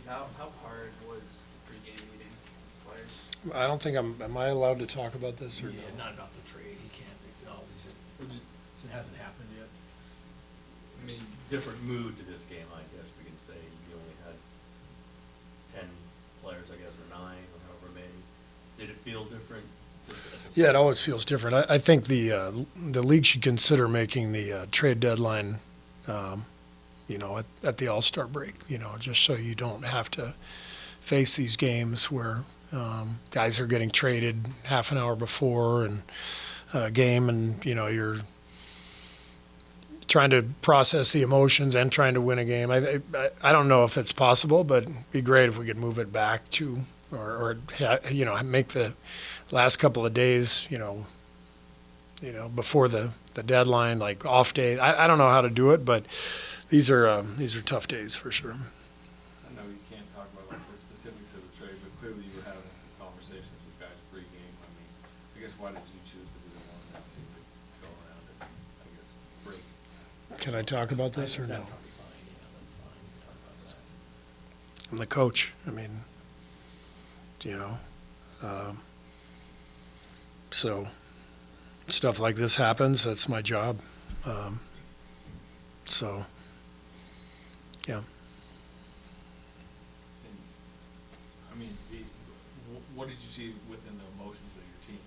How hard was the pregame meeting with players? I don't think am I allowed to talk about this or no? Yeah, not about the trade, he can't acknowledge it. It hasn't happened yet. I mean, different mood to this game, I guess we can say. You only had 10 players, I guess, or 9, or however many. Did it feel different? Yeah, it always feels different. I think the league should consider making the trade deadline, at the All-Star break. Just so you don't have to face these games where guys are getting traded half an hour before and a game, and you're trying to process the emotions and trying to win a game. I don't know if it's possible, but it'd be great if we could move it back to or make the last couple of days, before the deadline, like off day. I don't know how to do it, but these are tough days for sure. I know you can't talk about like the specifics of the trade, but clearly you were having some conversations with guys pre-game. I mean, I guess why did you choose to be the one that seemed to go around and, I guess, break? Can I talk about this or no? That'll be fine, yeah, that's fine, we can talk about that. I'm the coach. I mean, so stuff like this happens. That's my job. So, yeah. And, I mean, what did you see within the emotions of your team?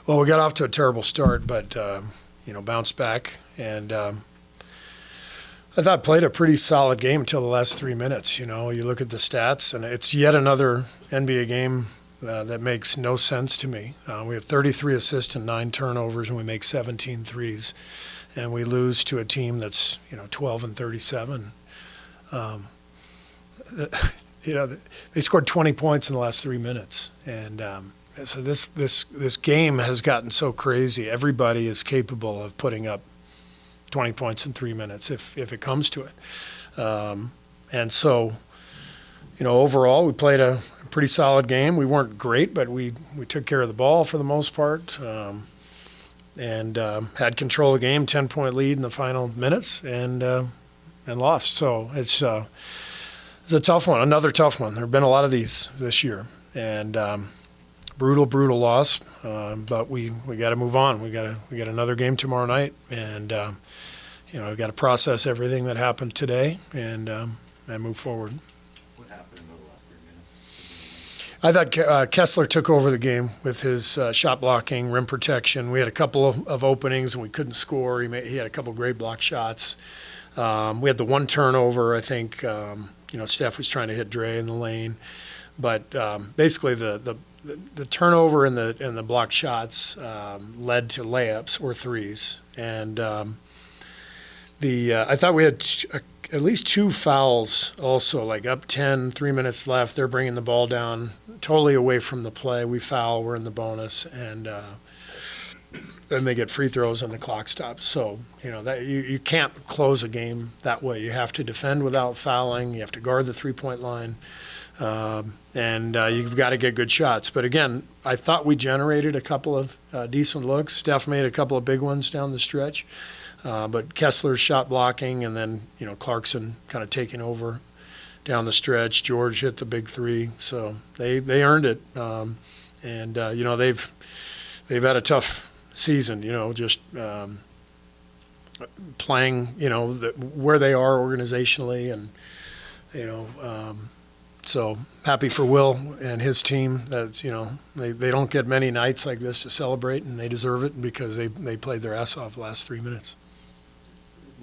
Well, we got off to a terrible start, but bounced back, and I thought played a pretty solid game until the last 3 minutes. You look at the stats, and it's yet another NBA game that makes no sense to me. We have 33 assists and 9 turnovers, and we make 17 threes, and we lose to a team that's 12 and 37. They scored 20 points in the last 3 minutes, and so this game has gotten so crazy. Everybody is capable of putting up 20 points in 3 minutes if it comes to it. And so, overall, we played a pretty solid game. We weren't great, but we took care of the ball for the most part, and had control of the game, 10-point lead in the final minutes, and lost. So it's a tough one, another tough one. There have been a lot of these this year, and brutal loss. But we got to move on. We got another game tomorrow night, and we've got to process everything that happened today and move forward. What happened in the last 3 minutes? I thought Kessler took over the game with his shot blocking, rim protection. We had a couple of openings and we couldn't score. He had a couple of great block shots. We had the one turnover. I think Steph was trying to hit Dre in the lane, but basically the turnover and the block shots led to layups or threes, and I thought we had at least 2 fouls also, like up 10, 3 minutes left. They're bringing the ball down totally away from the play. We foul, we're in the bonus, and then they get free throws and the clock stops. So, that you can't close a game that way. You have to defend without fouling. You have to guard the three-point line. And you've got to get good shots. But again, I thought we generated a couple of decent looks. Steph made a couple of big ones down the stretch. But Kessler's shot blocking, and then Clarkson kind of taking over down the stretch. George hit the big 3, so they earned it. And they've had a tough season. Just playing where they are organizationally, and so happy for Will and his team. That's they don't get many nights like this to celebrate, and they deserve it because they played their ass off the last 3 minutes.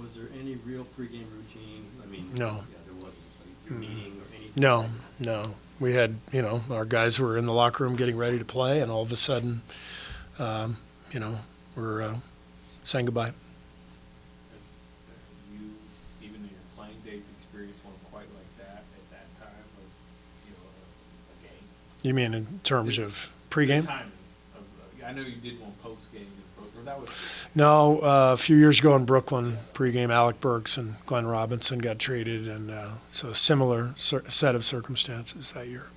Was there any real pregame routine? I mean, No. Yeah, there wasn't. A meeting or anything? No. We had, our guys were in the locker room getting ready to play, and all of a sudden, we're saying goodbye. Has you, even in your playing days, experienced one quite like that at that time of, a game? You mean in terms of The pregame? timing of, I know you did one post-game, or that was. No, a few years ago in Brooklyn, pregame, Alec Burks and Glenn Robinson got traded, and so a similar set of circumstances that year.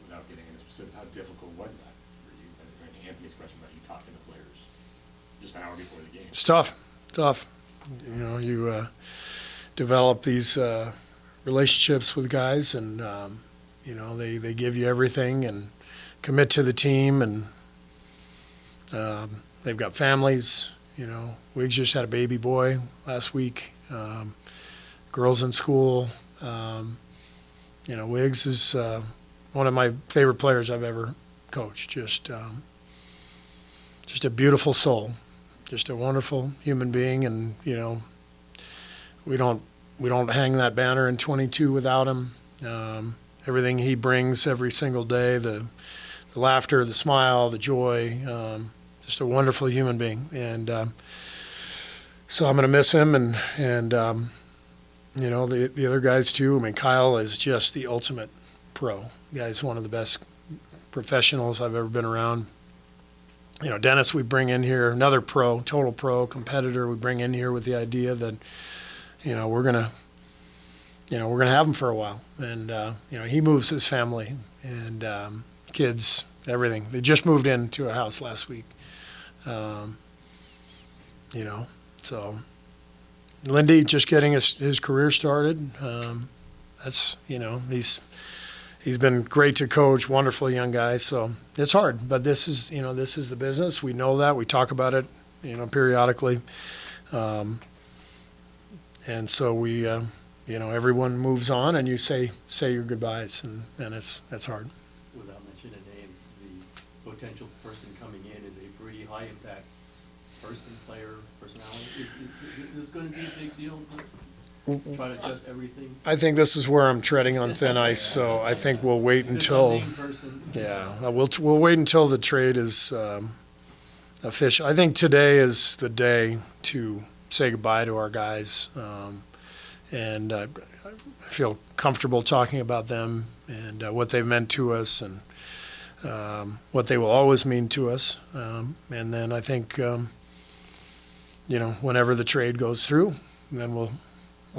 Without getting into specifics, how difficult was that for you? And Anthony's question about you talking to players just an hour before the game. It's tough. You develop these relationships with guys, and you know, they give you everything and commit to the team, and they've got families. You know, Wiggs just had a baby boy last week. Girls in school. You know, Wiggs is one of my favorite players I've ever coached. Just a beautiful soul, just a wonderful human being, and you know, we don't hang that banner in 22 without him. Everything he brings every single day, the laughter, the smile, the joy, just a wonderful human being. And so I'm going to miss him, and you know, the other guys too. I mean, Kyle is just the ultimate pro. The guy's one of the best professionals I've ever been around. You know, Dennis, we bring in here, another pro, total pro competitor. We bring in here with the idea that, you know, we're gonna have him for a while. And you know, he moves his family and kids, everything. They just moved into a house last week. You know, so Lindy just getting his career started. That's, you know, he's been great to coach, wonderful young guy. So it's hard, but this is the business. We know that. We talk about it, you know, periodically. And so we, you know, everyone moves on, and you say your goodbyes, and that's hard. Without mentioning a name, the potential person coming in is a pretty high impact person, player, personality. Is this going to be a big deal? Try to adjust everything? I think this is where I'm treading on thin ice, so I think we'll wait until, we'll wait until the trade is official. I think today is the day to say goodbye to our guys, and I feel comfortable talking about them and what they've meant to us, and what they will always mean to us. And then I think, you know, whenever the trade goes through, then we'll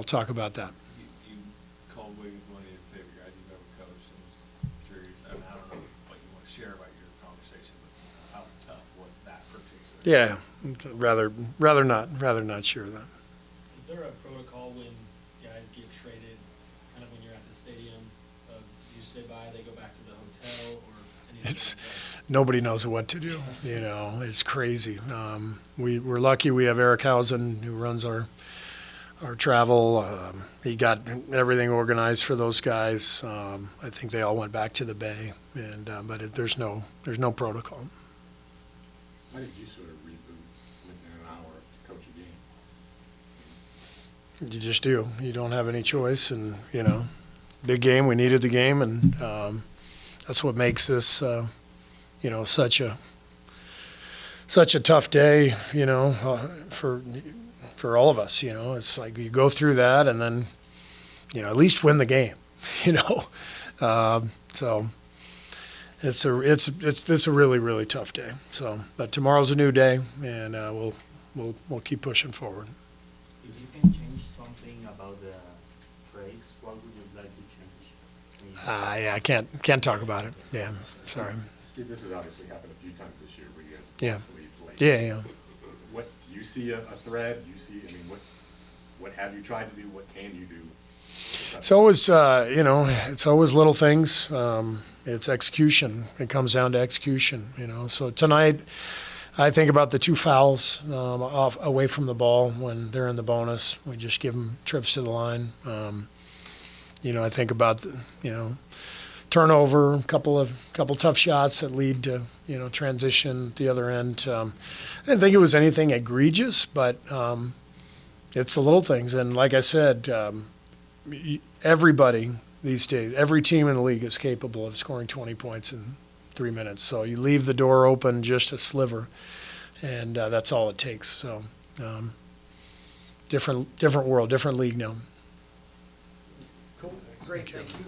talk about that. You called Wiggins one of your favorite guys you've ever coached, and was curious, I mean, I don't know what you want to share about your conversation, but how tough was that particular? Yeah, rather not share that. Is there a protocol when guys get traded, kind of when you're at the stadium, you say bye, they go back to the hotel, or anything It's like that? nobody knows what to do. You know, it's crazy. We're lucky we have Eric Hausen, who runs our travel. He got everything organized for those guys. I think they all went back to the Bay, and but there's no protocol. Why did you sort of reboot within an hour to coach a game? You just do. You don't have any choice, and you know, big game. We needed the game, and that's what makes this, you know, such a tough day. You know, for all of us. You know, it's like you go through that, and then, you know, at least win the game. You know, so it's a really tough day. So, but tomorrow's a new day, and we'll keep pushing forward. If you can change something about the trades, what would you like to change? I mean, Yeah, I can't talk about it. Yeah, sorry. Steve, this has obviously happened a few times this year where you guys have Yeah. lost leads late. Yeah. What, do you see a thread? Do you see, I mean, what have you tried to do? What can you do? It's always, you know, it's always little things. It's execution. It comes down to execution, you know. So tonight, I think about the 2 fouls away from the ball when they're in the bonus. We just give them trips to the line. You know, I think about, you know, turnover, a couple tough shots that lead to, you know, transition at the other end. I didn't think it was anything egregious, but it's the little things. And like I said, everybody these days, every team in the league is capable of scoring 20 points in 3 minutes. So you leave the door open just a sliver, and that's all it takes. So different world, different league now. Cool. Great. Thank you.